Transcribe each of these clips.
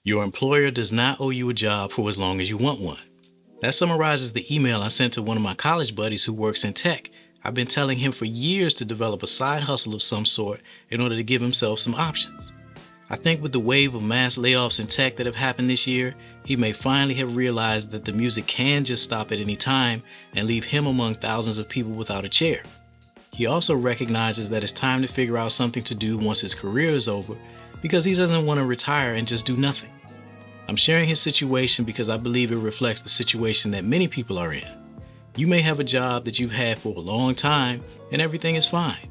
Your employer does not owe you a job for as long as you want one. That summarizes the email I sent to one of my college buddies who works in tech. I've been telling him for years to develop a side hustle of some sort in order to give himself some options. I think with the wave of mass layoffs in tech that have happened this year, he may finally have realized that the music can just stop at any time and leave him among thousands of people without a chair. He also recognizes that it's time to figure out something to do once his career is over because he doesn't want to retire and just do nothing. I'm sharing his situation because I believe it reflects the situation that many people are in. You may have a job that you've had for a long time and everything is fine.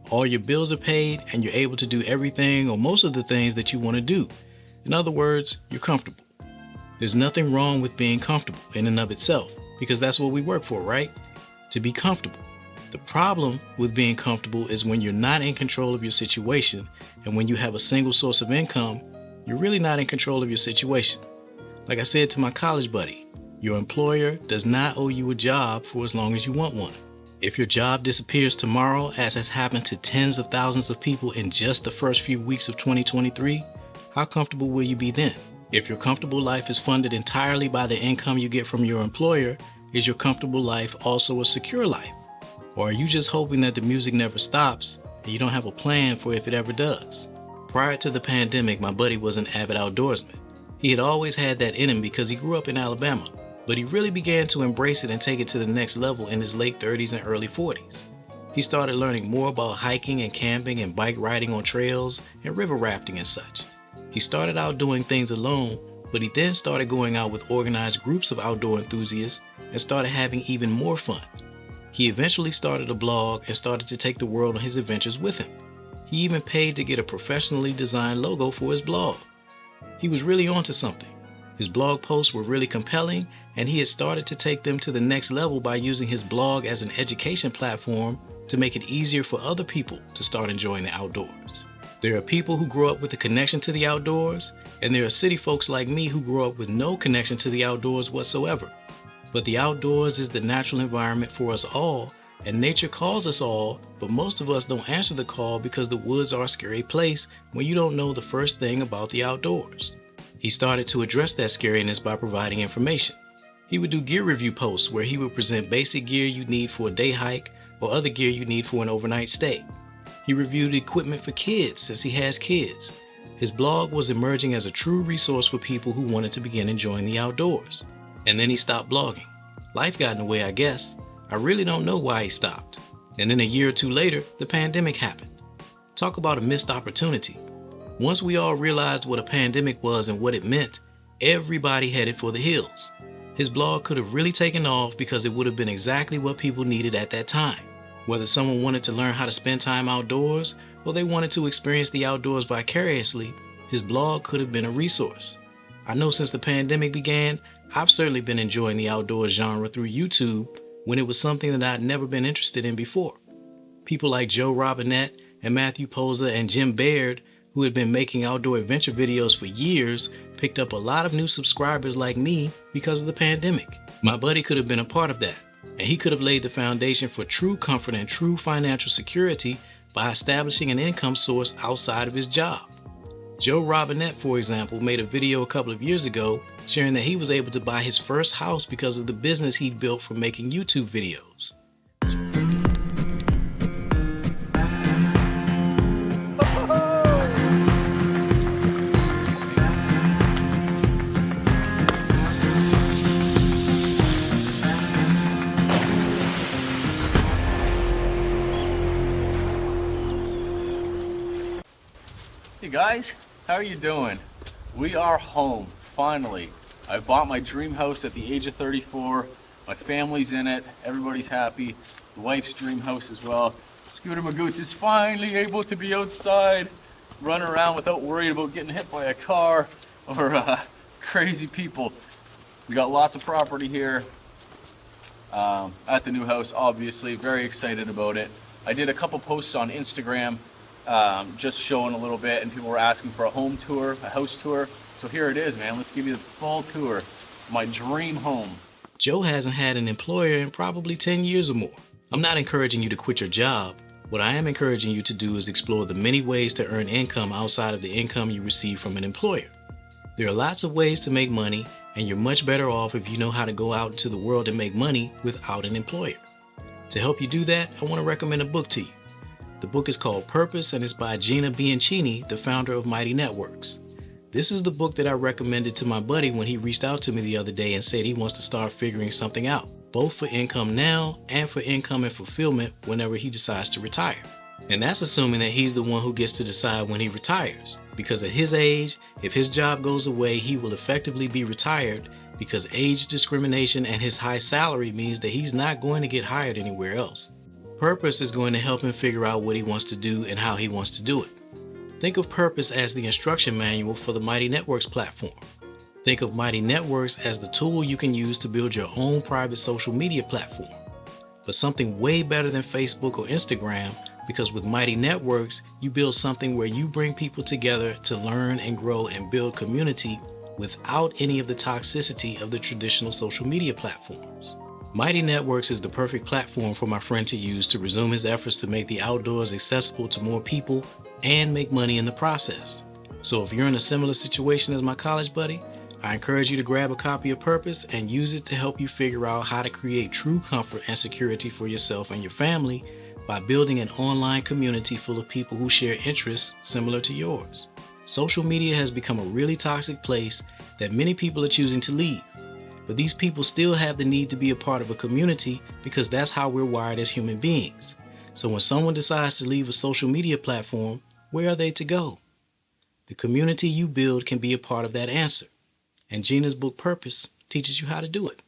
All your bills are paid and you're able to do everything or most of the things that you want to do. In other words, you're comfortable. There's nothing wrong with being comfortable in and of itself because that's what we work for, right? To be comfortable. The problem with being comfortable is when you're not in control of your situation and when you have a single source of income, you're really not in control of your situation. Like I said to my college buddy, your employer does not owe you a job for as long as you want one. If your job disappears tomorrow, as has happened to tens of thousands of people in just the first few weeks of 2023, how comfortable will you be then? If your comfortable life is funded entirely by the income you get from your employer, is your comfortable life also a secure life? Or are you just hoping that the music never stops and you don't have a plan for if it ever does? Prior to the pandemic, my buddy was an avid outdoorsman. He had always had that in him because he grew up in Alabama, but he really began to embrace it and take it to the next level in his late 30s and early 40s. He started learning more about hiking and camping and bike riding on trails and river rafting and such. He started out doing things alone, but he then started going out with organized groups of outdoor enthusiasts and started having even more fun. He eventually started a blog and started to take the world on his adventures with him. He even paid to get a professionally designed logo for his blog. He was really onto something. His blog posts were really compelling, and he had started to take them to the next level by using his blog as an education platform to make it easier for other people to start enjoying the outdoors. There are people who grow up with a connection to the outdoors, and there are city folks like me who grow up with no connection to the outdoors whatsoever. But the outdoors is the natural environment for us all, and nature calls us all, but most of us don't answer the call because the woods are a scary place when you don't know the first thing about the outdoors. He started to address that scariness by providing information. He would do gear review posts where he would present basic gear you need for a day hike or other gear you need for an overnight stay. He reviewed equipment for kids since he has kids. His blog was emerging as a true resource for people who wanted to begin enjoying the outdoors. And then he stopped blogging. Life got in the way, I guess. I really don't know why he stopped. And then a year or two later, the pandemic happened. Talk about a missed opportunity. Once we all realized what a pandemic was and what it meant, everybody headed for the hills. His blog could have really taken off because it would have been exactly what people needed at that time. Whether someone wanted to learn how to spend time outdoors or they wanted to experience the outdoors vicariously, his blog could have been a resource. I know since the pandemic began, I've certainly been enjoying the outdoors genre through YouTube when it was something that I'd never been interested in before. People like Joe Robinette and Matthew Posa and Jim Baird, who had been making outdoor adventure videos for years, picked up a lot of new subscribers like me because of the pandemic. My buddy could have been a part of that, and he could have laid the foundation for true comfort and true financial security by establishing an income source outside of his job. Joe Robinette, for example, made a video a couple of years ago sharing that he was able to buy his first house because of the business he'd built from making YouTube videos. Hey guys, how are you doing? We are home, finally. I bought my dream house at the age of 34. My family's in it, everybody's happy. The wife's dream house as well. Scooter Magoots is finally able to be outside, run around without worrying about getting hit by a car or crazy people. We got lots of property here at the new house, obviously. Very excited about it. I did a couple posts on Instagram just showing a little bit, and people were asking for a home tour, a house tour. So here it is, man. Let's give you the full tour of my dream home. Joe hasn't had an employer in probably 10 years or more. I'm not encouraging you to quit your job. What I am encouraging you to do is explore the many ways to earn income outside of the income you receive from an employer. There are lots of ways to make money, and you're much better off if you know how to go out into the world and make money without an employer. To help you do that, I want to recommend a book to you. The book is called Purpose, and it's by Gina Bianchini, the founder of Mighty Networks. This is the book that I recommended to my buddy when he reached out to me the other day and said he wants to start figuring something out, both for income now and for income and fulfillment whenever he decides to retire. And that's assuming that he's the one who gets to decide when he retires, because at his age, if his job goes away, he will effectively be retired because age discrimination and his high salary means that he's not going to get hired anywhere else. Purpose is going to help him figure out what he wants to do and how he wants to do it. Think of Purpose as the instruction manual for the Mighty Networks platform. Think of Mighty Networks as the tool you can use to build your own private social media platform. But something way better than Facebook or Instagram, because with Mighty Networks, you build something where you bring people together to learn and grow and build community without any of the toxicity of the traditional social media platforms. Mighty Networks is the perfect platform for my friend to use to resume his efforts to make the outdoors accessible to more people and make money in the process. So if you're in a similar situation as my college buddy, I encourage you to grab a copy of Purpose and use it to help you figure out how to create true comfort and security for yourself and your family by building an online community full of people who share interests similar to yours. Social media has become a really toxic place that many people are choosing to leave. But these people still have the need to be a part of a community because that's how we're wired as human beings. So when someone decides to leave a social media platform, where are they to go? The community you build can be a part of that answer. And Gina's book Purpose teaches you how to do it.